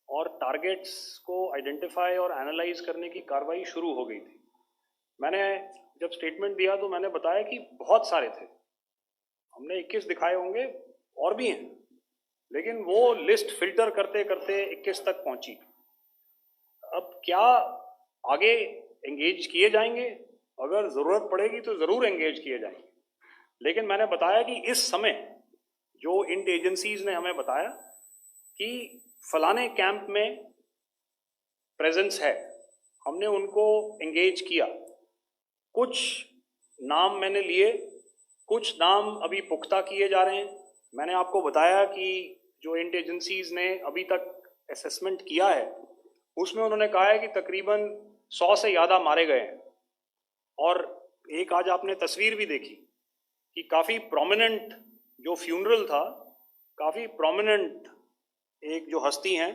और टारगेट्स को आइडेंटिफाई और एनालाइज करने की कार्रवाई शुरू हो गई थी। मैंने जब स्टेटमेंट दिया तो मैंने बताया कि बहुत सारे थे, हमने 21 दिखाए होंगे और भी हैं, लेकिन वो लिस्ट फिल्टर करते करते 21 तक पहुंची। अब क्या आगे एंगेज किए जाएंगे? अगर जरूरत पड़ेगी तो जरूर एंगेज किए जाएंगे, लेकिन मैंने बताया कि इस समय जो इंट एजेंसीज ने हमें बताया कि फलाने कैंप में प्रेजेंस है, हमने उनको एंगेज किया। कुछ नाम मैंने लिए, कुछ नाम अभी पुख्ता किए जा रहे हैं। मैंने आपको बताया कि जो इंट एजेंसीज ने अभी तक असेसमेंट किया है उसमें उन्होंने कहा है कि तकरीबन 100 से ज़्यादा मारे गए हैं। और एक आज आपने तस्वीर भी देखी कि काफ़ी प्रोमिनेंट जो फ्यूनरल था, काफ़ी प्रोमिनेंट एक जो हस्ती हैं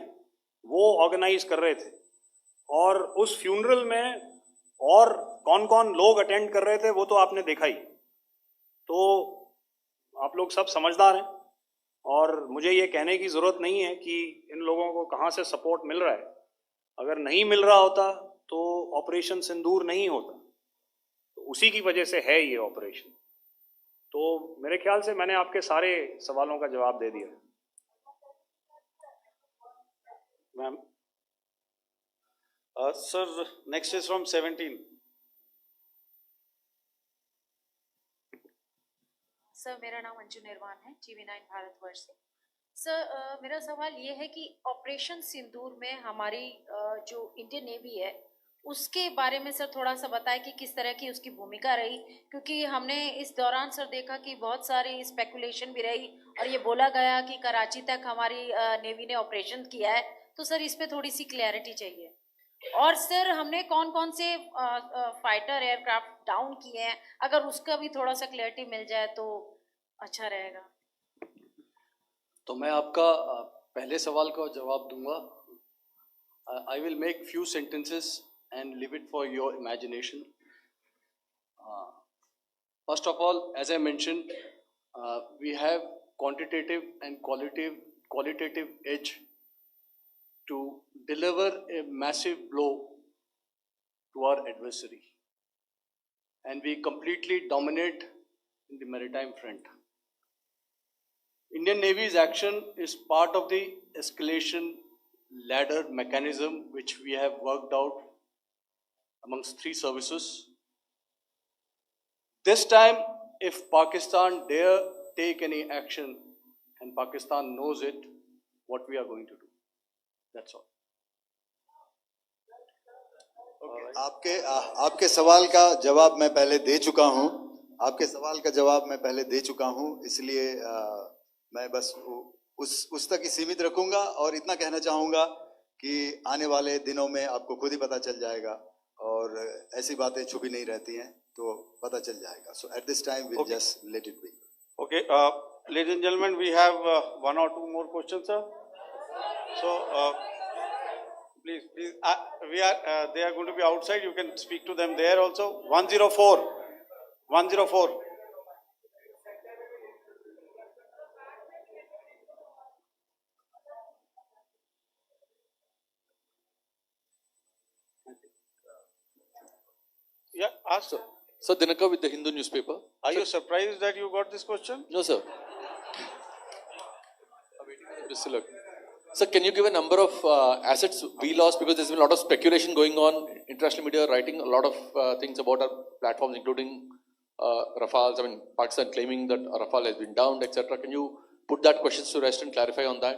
वो ऑर्गेनाइज कर रहे थे, और उस फ्यूनरल में और कौन कौन लोग अटेंड कर रहे थे वो तो आपने देखा ही। तो आप लोग सब समझदार हैं और मुझे ये कहने की ज़रूरत नहीं है कि इन लोगों को कहाँ से सपोर्ट मिल रहा है। अगर नहीं मिल रहा होता तो ऑपरेशन सिंदूर नहीं होता, तो उसी की वजह से है ये ऑपरेशन। तो मेरे ख्याल से मैंने आपके सारे सवालों का जवाब दे दिया।
Ma'am. Sir, next is from 17.
Sir, मेरा नाम अंजू निर्वाण है, TV9 भारतवर्ष से। सर, मेरा सवाल ये है कि ऑपरेशन सिंदूर में हमारी जो इंडियन नेवी है उसके बारे में सर थोड़ा सा बताएं कि किस तरह की उसकी भूमिका रही, क्योंकि हमने इस दौरान सर देखा कि बहुत सारी स्पेकुलेशन भी रही और ये बोला गया कि कराची तक हमारी नेवी ने ऑपरेशन किया है। तो सर इस पे थोड़ी सी क्लैरिटी चाहिए। और सर हमने कौन कौन से फाइटर एयरक्राफ्ट डाउन किए हैं, अगर उसका भी थोड़ा सा क्लैरिटी मिल जाए तो अच्छा रहेगा।
तो मैं आपका पहले सवाल का जवाब दूंगा। I will make few sentences and leave it for your imagination. First of all, as I mentioned, we have quantitative and qualitative edge to deliver a massive blow to our adversary, and we completely dominate in the maritime front. Indian Navy's action is part of the escalation ladder mechanism which we have worked out amongst 3 services. This time, if Pakistan dare take any action, and Pakistan knows it, what we are going to do. That's all.
आपके सवाल का जवाब मैं पहले दे चुका हूं। इसलिए मैं बस उस तक ही सीमित रखूंगा और इतना कहना चाहूंगा कि आने वाले दिनों में आपको खुद ही पता चल जाएगा और ऐसी बातें छुपी नहीं रहती हैं, तो पता चल जाएगा। So at this time we'll just let it be.
Okay, ladies and gentlemen, we have 1 or 2 more questions, sir. So please, they are going to be outside. You can speak to them there also. 104. Yeah, ask sir.
Sir, Dinakar with the Hindu newspaper.
Are you surprised that you got this question?
No, sir. Mr. Look. Sir, can you give a number of assets we lost, because there's been a lot of speculation going on, international media writing a lot of things about our platforms, including Rafales. I mean, Pakistan claiming that Rafale has been downed, etc. Can you put that question to rest and clarify on that?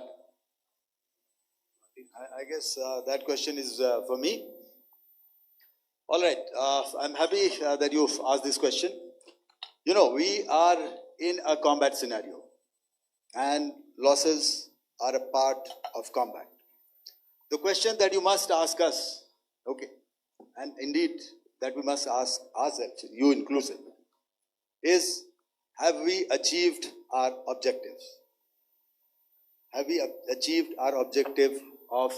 I guess that question is for me. All right, I'm happy that you've asked this question. You know, we are in a combat scenario, and losses are a part of combat. The question that you must ask us, okay, and indeed that we must ask ourselves, you inclusive, is have we achieved our objectives? Have we achieved our objective of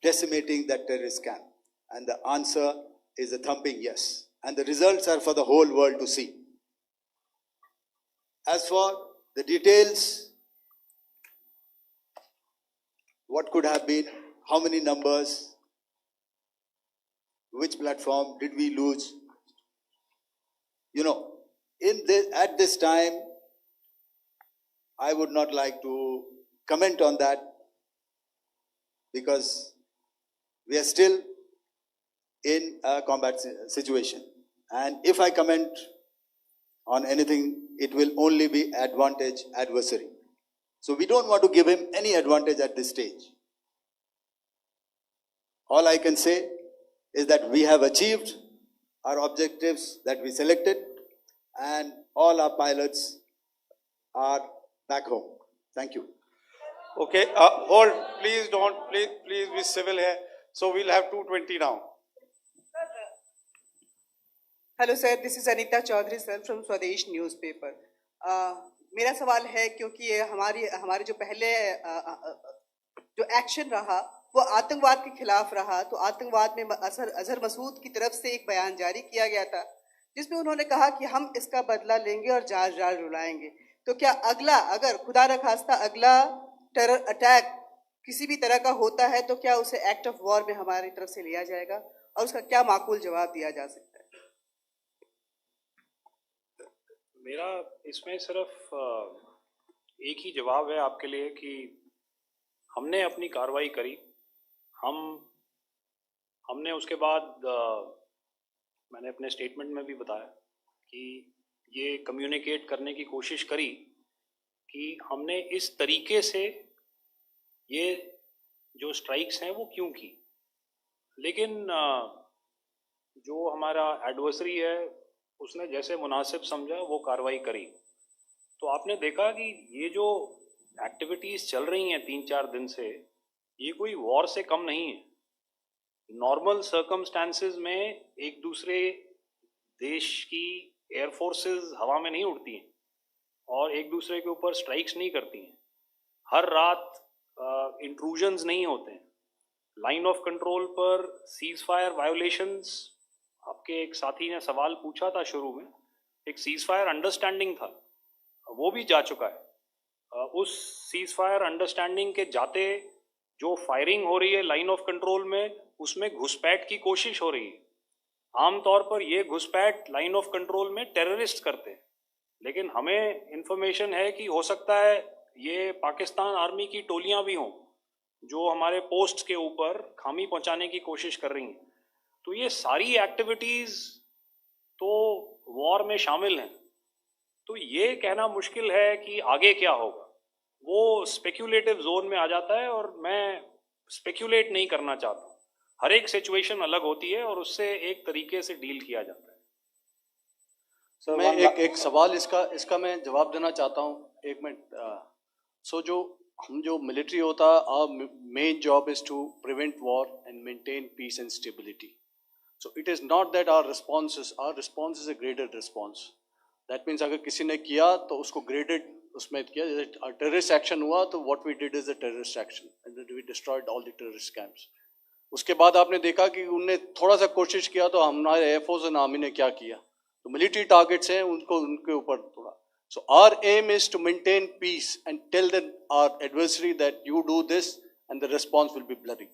decimating that terrorist camp? And the answer is a thumping yes. And the results are for the whole world to see. As for the details, what could have been, how many numbers, which platform did we lose? You know, at this time, I would not like to comment on that, because we are still in a combat situation. And if I comment on anything, it will only be advantage adversary. So we don't want to give him any advantage at this stage. All I can say is that we have achieved our objectives that we selected, and all our pilots are back home. Thank you.
Okay, hold, please don't, please be civil here. So we'll have 220 now.
Hello sir, this is Anita Chaudhary sir from Swadesh newspaper. मेरा सवाल है, क्योंकि ये हमारे जो पहले जो action रहा वो आतंकवाद के खिलाफ रहा, तो आतंकवाद में अजहर मसूद की तरफ से एक बयान जारी किया गया था जिसमें उन्होंने कहा कि हम इसका बदला लेंगे और जाल रुलाएंगे। तो क्या अगला, अगर खुदा न खास्ता अगला टेरर अटैक किसी भी तरह का होता है, तो क्या उसे एक्ट ऑफ वॉर में हमारी तरफ से लिया जाएगा और उसका क्या माकूल जवाब दिया जा सकता है?
मेरा इसमें सिर्फ एक ही जवाब है आपके लिए कि हमने अपनी कार्रवाई करी। हमने उसके बाद मैंने अपने स्टेटमेंट में भी बताया कि ये कम्युनिकेट करने की कोशिश करी कि हमने इस तरीके से ये जो स्ट्राइक्स हैं वो क्यों की। लेकिन जो हमारा एडवर्सरी है उसने जैसे मुनासिब समझा वो कार्रवाई करी। तो आपने देखा कि ये जो एक्टिविटीज़ चल रही हैं 3-4 दिन से, ये कोई वॉर से कम नहीं है। नॉर्मल सर्कमस्टांसेस में एक दूसरे देश की एयर फोर्सेस हवा में नहीं उड़ती हैं और एक दूसरे के ऊपर स्ट्राइक्स नहीं करती हैं। हर रात इंट्रूजन्स नहीं होते हैं। लाइन ऑफ कंट्रोल पर सीज फायर वायोलेशंस, आपके एक साथी ने सवाल पूछा था शुरू में, एक सीज फायर अंडरस्टैंडिंग था, वो भी जा चुका है। उस सीज फायर अंडरस्टैंडिंग के जाते जो फायरिंग हो रही है लाइन ऑफ कंट्रोल में, उसमें घुसपैठ की कोशिश हो रही है। आमतौर पर ये घुसपैठ लाइन ऑफ कंट्रोल में टेररिस्ट करते हैं, लेकिन हमें इंफॉर्मेशन है कि हो सकता है ये पाकिस्तान आर्मी की टोलियां भी हों जो हमारे पोस्ट के ऊपर खामी पहुंचाने की कोशिश कर रही हैं। तो ये सारी एक्टिविटीज तो वॉर में शामिल हैं। तो ये कहना मुश्किल है कि आगे क्या होगा, वो स्पेक्यूलेटिव जोन में आ जाता है और मैं स्पेक्यूलेट नहीं करना चाहता। हर एक सिचुएशन अलग होती है और उससे एक तरीके से डील किया जाता है।
सर मैं एक सवाल इसका मैं जवाब देना चाहता हूँ, एक मिनट। जो मिलिट्री होता है, our main job is to prevent war and maintain peace and stability. So it is not that our response is a graded response. That means अगर किसी ने किया तो उसको graded उसमें किया, जैसे terrorist action हुआ तो what we did is a terrorist action and then we destroyed all the terrorist camps. उसके बाद आपने देखा कि उनने थोड़ा सा कोशिश किया तो हमारे एयरफोर्स और आर्मी ने क्या किया, तो मिलिट्री टारगेट्स हैं उनके ऊपर थोड़ा। So our aim is to maintain peace and tell our adversary that you do this and the response will be bloody.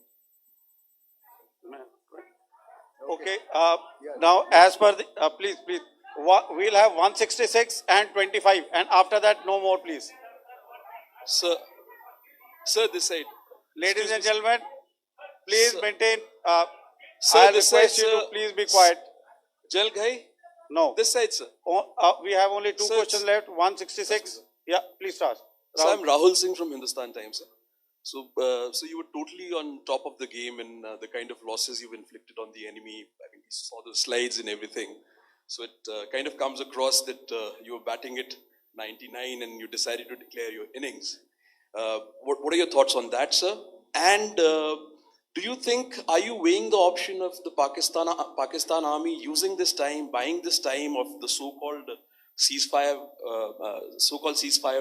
Okay, now as per the, please, we'll have 166 and 25 and after that no more please.
Sir,
Sir, this side.
Ladies
Excuse
and
me,
gentlemen, please
Sir.
maintain,
Sir,
I
this side,
request you to
sir.
please be quiet.
Jal Ghai?
No,
This side, sir.
we have only two
Sir,
questions left, 166. Yeah, please start.
So
Rahul.
I'm Rahul Singh from Hindustan Times, sir. So you were totally on top of the game in the kind of losses you've inflicted on the enemy. I mean, we saw the slides and everything. So it kind of comes across that you were batting it 99 and you decided to declare your innings. What are your thoughts on that, sir? And do you think, are you weighing the option of the Pakistan army using this time, buying this time of the so-called ceasefire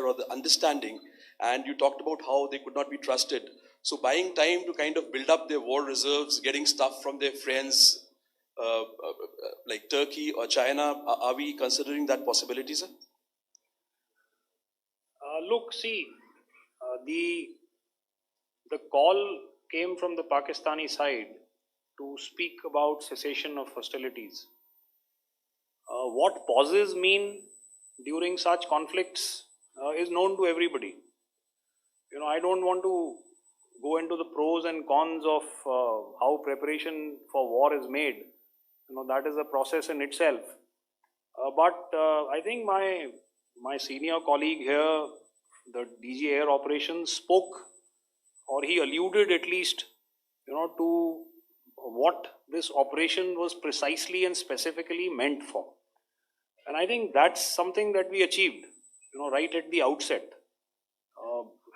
or the understanding? And you talked about how they could not be trusted. So buying time to kind of build up their war reserves, getting stuff from their friends like Turkey or China, are we considering that possibility, sir?
Look, see, the call came from the Pakistani side to speak about cessation of hostilities. What pauses mean during such conflicts is known to everybody. You know, I don't want to go into the pros and cons of how preparation for war is made. You know, that is a process in itself. But I think my senior colleague here, the DG Air Operations, spoke, or he alluded at least, you know, to what this operation was precisely and specifically meant for. And I think that's something that we achieved, you know, right at the outset.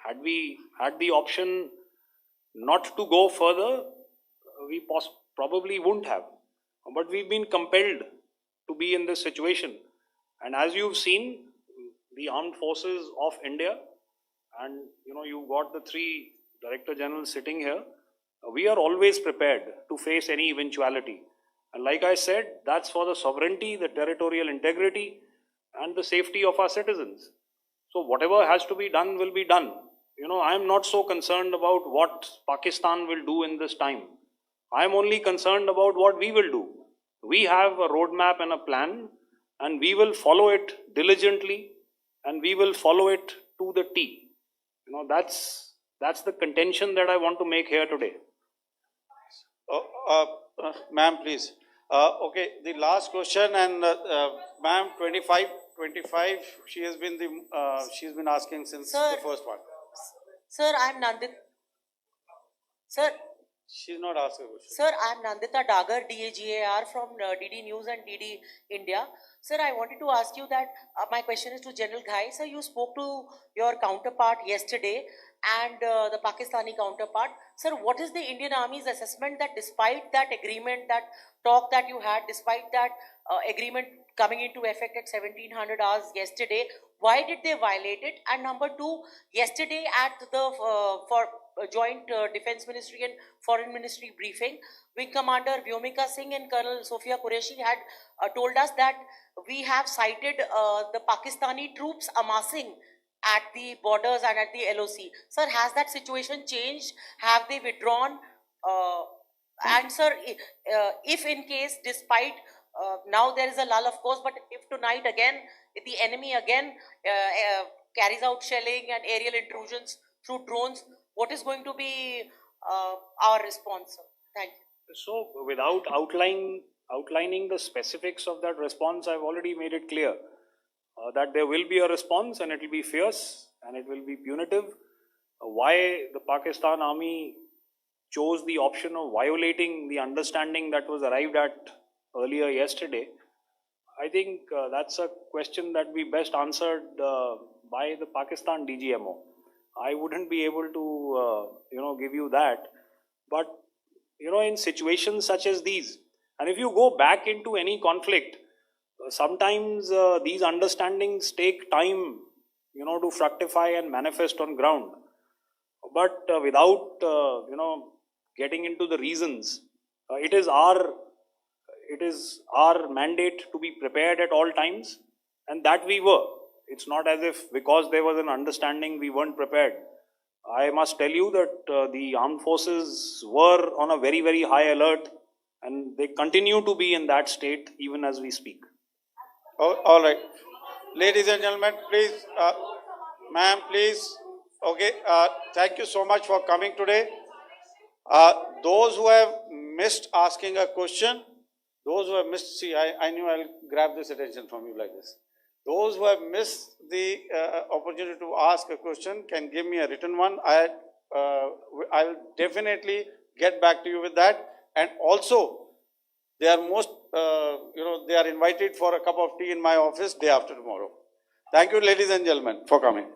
Had we had the option not to go further, we probably wouldn't have. But we've been compelled to be in this situation. And as you've seen, the armed forces of India, and you know, you've got the three Director Generals sitting here, we are always prepared to face any eventuality. And like I said, that's for the sovereignty, the territorial integrity, and the safety of our citizens. So whatever has to be done will be done. You know, I am not so concerned about what Pakistan will do in this time. I am only concerned about what we will do. We have a roadmap and a plan, and we will follow it diligently, and we will follow it to the T. You know, that's the contention that I want to make here today.
Ma'am, please. Okay, the last question, and ma'am, 25, she has been she's been asking since the first one.
Sir, I'm Nandita. Sir,
She's not asking a question.
Sir, I'm Nandita Dagar, DAGAR from DD News and DD India. Sir, I wanted to ask you that my question is to General Ghai. Sir, you spoke to your counterpart yesterday and the Pakistani counterpart. Sir, what is the Indian Army's assessment that despite that agreement, that talk that you had, despite that agreement coming into effect at 1700 hours yesterday, why did they violate it? And number two, yesterday at the Joint Defense Ministry and Foreign Ministry briefing, Wing Commander Vyomika Singh and Colonel Sophia Qureshi had told us that we have cited the Pakistani troops amassing at the borders and at the LOC. Sir, has that situation changed? Have they withdrawn? And sir, if in case, despite now there is a lull, of course, but if tonight again, if the enemy again carries out shelling and aerial intrusions through drones, what is going to be our response, sir? Thank you.
So, without outlining the specifics of that response, I've already made it clear that there will be a response and it will be fierce and it will be punitive. Why the Pakistan Army chose the option of violating the understanding that was arrived at earlier yesterday, I think that's a question that we best answered by the Pakistan DGMO. I wouldn't be able to, give you that. But, in situations such as these, and if you go back into any conflict, sometimes these understandings take time, to fructify and manifest on ground. But without, getting into the reasons, it is our mandate to be prepared at all times, and that we were. It's not as if because there was an understanding we weren't prepared. I must tell you that the armed forces were on a very, very high alert, and they continue to be in that state even as we speak.
All right. Ladies and gentlemen, please, ma'am, please, Okay, thank you so much for coming today. Those who have missed asking a question, those who have missed, see, I knew I'll grab this attention from you like this. Those who have missed the opportunity to ask a question can give me a written one. I will definitely get back to you with that. And also, they are they are invited for a cup of tea in my office day after tomorrow. Thank you, ladies and gentlemen, for coming.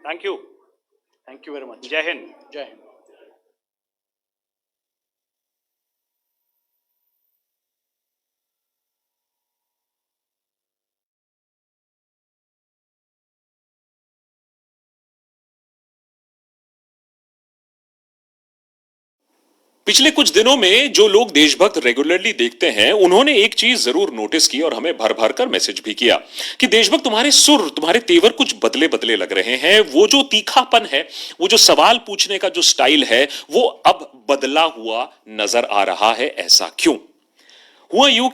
Thank you.
Thank you very much.
Jai Hind.
Jai Hind.
पिछले कुछ दिनों में जो लोग देशभक्त regularly देखते हैं उन्होंने एक चीज जरूर नोटिस की और हमें भर भर कर मैसेज भी किया कि देशभक्त तुम्हारे सुर तुम्हारे तेवर कुछ बदले बदले लग रहे हैं। वो जो तीखापन है, वो जो सवाल पूछने का जो स्टाइल है, वो अब बदला हुआ नजर आ रहा है। ऐसा क्यों हुआ? यूं